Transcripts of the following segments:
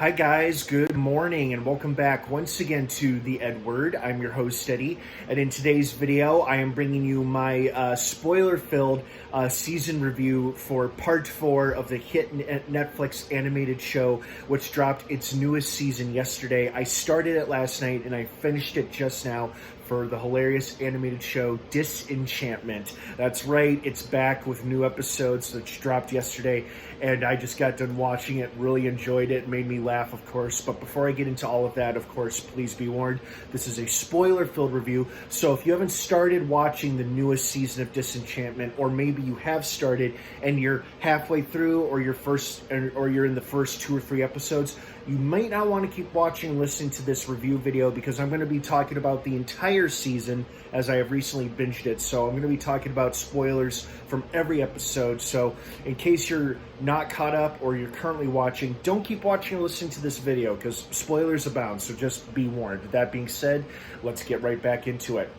Hi guys, good morning and welcome back once again to the EdWord. I'm your host Eddie, and in today's video I am bringing you my spoiler-filled season review for part 4 of the hit Netflix animated show, which dropped its newest season yesterday. I started it last night and I finished it just now for the hilarious animated show Disenchantment. That's right, it's back with new episodes which dropped yesterday, and I just got done watching it, really enjoyed it, made me laugh, of course. But before I get into all of that, of course, please be warned, this is a spoiler-filled review, so if you haven't started watching the newest season of Disenchantment, or maybe you have started and you're halfway through, or you're in the first 2 or 3 episodes, you might not want to keep watching and listening to this review video because I'm going to be talking about the entire season as I have recently binged it. So I'm going to be talking about spoilers from every episode. So in case you're not caught up or you're currently watching, don't keep watching or listening to this video because spoilers abound. So just be warned. With that being said, let's get right back into it.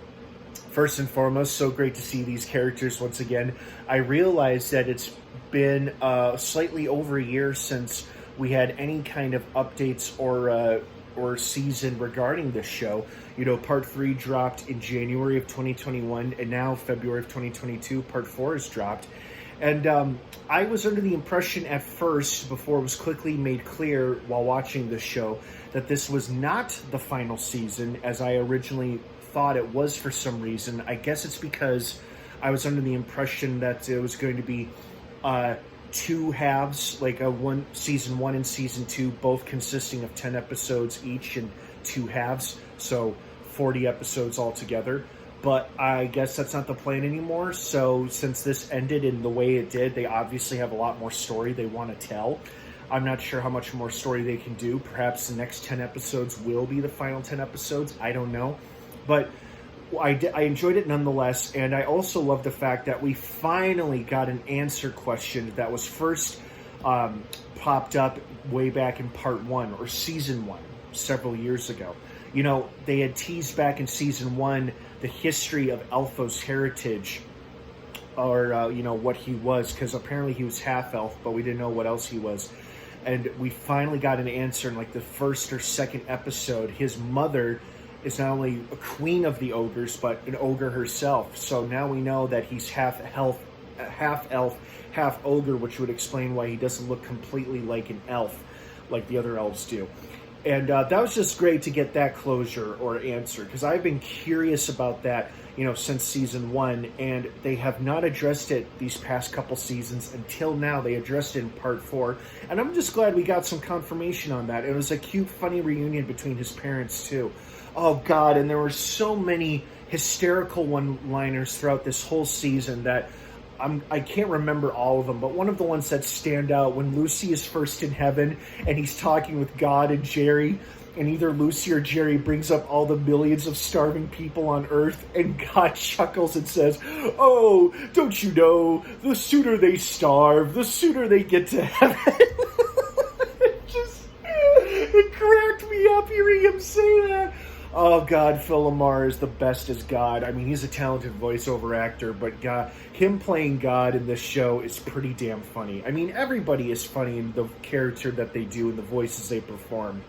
First and foremost, so great to see these characters once again. I realized that it's been slightly over a year since we had any kind of updates or season regarding this show. You know, part 3 dropped in January of 2021, and now February of 2022, part 4 has dropped. And I was under the impression at first, before it was quickly made clear while watching this show, that this was not the final season, as I originally thought it was for some reason. I guess it's because I was under the impression that it was going to be 2 halves, like season 1 and season 2, both consisting of 10 episodes each in 2 halves, so 40 episodes altogether. But I guess that's not the plan anymore. So since this ended in the way it did, they obviously have a lot more story they want to tell. I'm not sure how much more story they can do. Perhaps the next 10 episodes will be the final 10 episodes. I don't know. But I enjoyed it nonetheless, and I also love the fact that we finally got an answer question that was first popped up way back in part 1 or season 1 several years ago. You know, they had teased back in season 1 the history of Elfo's heritage, or you know, what he was, because apparently he was half elf, but we didn't know what else he was. And we finally got an answer in like the first or second episode. His mother is not only a queen of the ogres, but an ogre herself. So now we know that he's half elf, half ogre, which would explain why he doesn't look completely like an elf, like the other elves do. And that was just great to get that closure or answer, because I've been curious about that, you know, since season 1, and they have not addressed it these past couple seasons until now. They addressed it in part 4, and I'm just glad we got some confirmation on that. It was a cute, funny reunion between his parents, too. Oh, God, and there were so many hysterical one-liners throughout this whole season that I can't remember all of them, but one of the ones that stand out, when Lucy is first in heaven and he's talking with God and Jerry, and either Lucy or Jerry brings up all the millions of starving people on Earth, and God chuckles and says, "Oh, don't you know, the sooner they starve, the sooner they get to heaven." It cracked me up hearing him say that. Oh, God, Phil Lamar is the best as God. I mean, he's a talented voiceover actor, but God, him playing God in this show is pretty damn funny. I mean, everybody is funny in the character that they do and the voices they perform.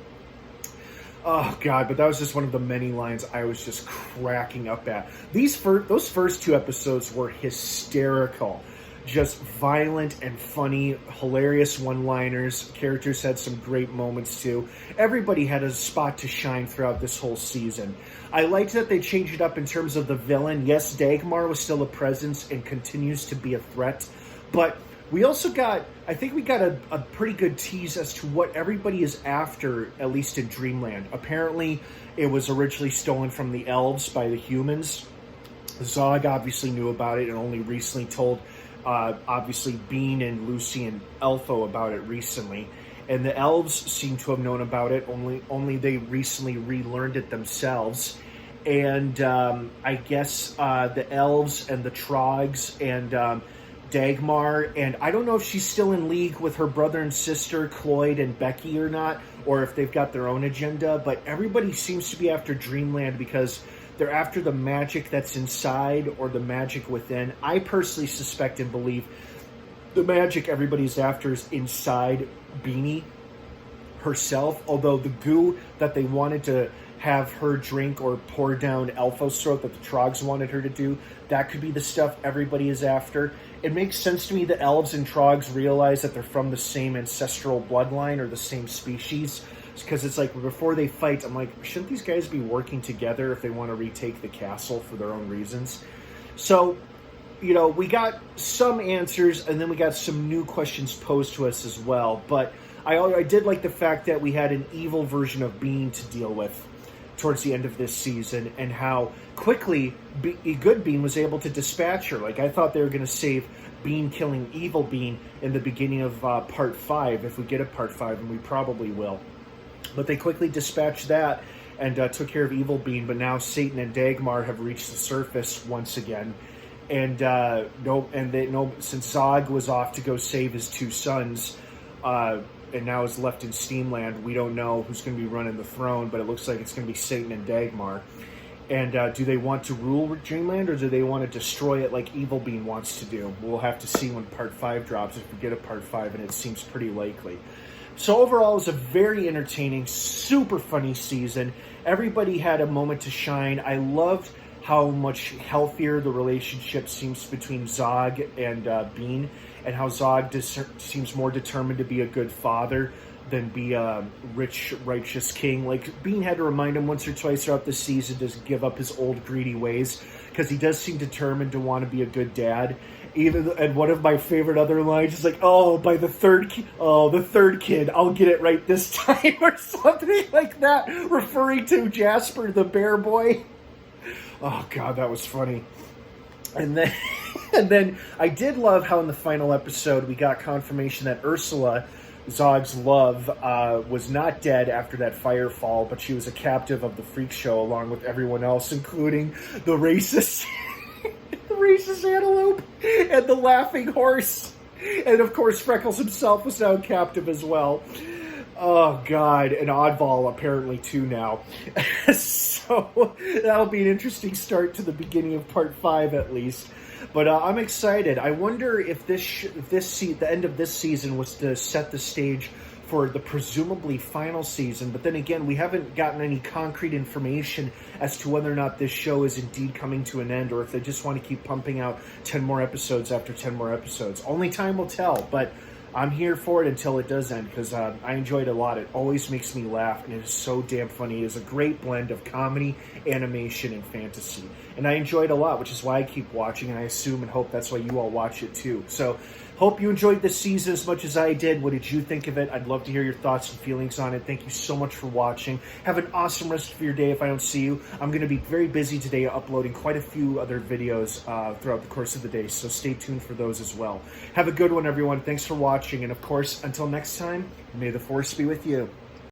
Oh, God, but that was just one of the many lines I was just cracking up at. Those first 2 episodes were hysterical. Just violent and funny, hilarious one-liners. Characters had some great moments, too. Everybody had a spot to shine throughout this whole season. I liked that they changed it up in terms of the villain. Yes, Dagmar was still a presence and continues to be a threat. But we also got, I think we got a pretty good tease as to what everybody is after, at least in Dreamland. Apparently, it was originally stolen from the elves by the humans. Zog obviously knew about it and only recently told obviously Bean and Lucy and Elfo about it recently, and the elves seem to have known about it, only they recently relearned it themselves. And I guess the elves and the Trogs and Dagmar, and I don't know if she's still in league with her brother and sister Cloyd and Becky or not, or if they've got their own agenda, but everybody seems to be after Dreamland because they're after the magic that's inside or the magic within. I personally suspect and believe the magic everybody's after is inside Beanie. herself, although the goo that they wanted to have her drink or pour down Elfo's throat that the Trogs wanted her to do, that could be the stuff everybody is after. It makes sense to me that elves and Trogs realize that they're from the same ancestral bloodline or the same species, because it's like before they fight, I'm like, shouldn't these guys be working together if they want to retake the castle for their own reasons? So, you know, we got some answers, and then we got some new questions posed to us as well. But I did like the fact that we had an evil version of Bean to deal with towards the end of this season, and how quickly good Bean was able to dispatch her. Like, I thought they were going to save Bean killing evil Bean in the beginning of part 5, if we get a part 5, and we probably will. But they quickly dispatched that and took care of evil Bean. But now Satan and Dagmar have reached the surface once again, and since Zog was off to go save his 2 sons, and now is left in Steamland, we don't know who's going to be running the throne, but it looks like it's going to be Satan and Dagmar. And do they want to rule Dreamland, or do they want to destroy it like Evil Bean wants to do? We'll have to see when Part 5 drops, if we get a Part 5, and it seems pretty likely. So overall, it was a very entertaining, super funny season. Everybody had a moment to shine. I loved how much healthier the relationship seems between Zog and Bean, and how Zog seems more determined to be a good father than be a rich, righteous king. Like, Bean had to remind him once or twice throughout the season to give up his old greedy ways, because he does seem determined to want to be a good dad. And one of my favorite other lines is like, the third kid, I'll get it right this time, or something like that, referring to Jasper the bear boy. Oh God, that was funny. And then I did love how in the final episode we got confirmation that Ursula, Zog's love, was not dead after that firefall, but she was a captive of the freak show along with everyone else, including the racist antelope and the laughing horse. And of course Freckles himself was now captive as well. Oh God, and Oddball apparently too now. So that'll be an interesting start to the beginning of Part 5 at least. But I'm excited. I wonder if the end of this season was to set the stage for the presumably final season. But then again, we haven't gotten any concrete information as to whether or not this show is indeed coming to an end, or if they just want to keep pumping out 10 more episodes after 10 more episodes. Only time will tell, but I'm here for it until it does end, because I enjoyed it a lot. It always makes me laugh, and it is so damn funny. It is a great blend of comedy, animation, and fantasy. And I enjoy it a lot, which is why I keep watching, and I assume and hope that's why you all watch it too. So, hope you enjoyed this season as much as I did. What did you think of it? I'd love to hear your thoughts and feelings on it. Thank you so much for watching. Have an awesome rest of your day if I don't see you. I'm going to be very busy today uploading quite a few other videos throughout the course of the day, so stay tuned for those as well. Have a good one, everyone. Thanks for watching, and of course, until next time, may the Force be with you.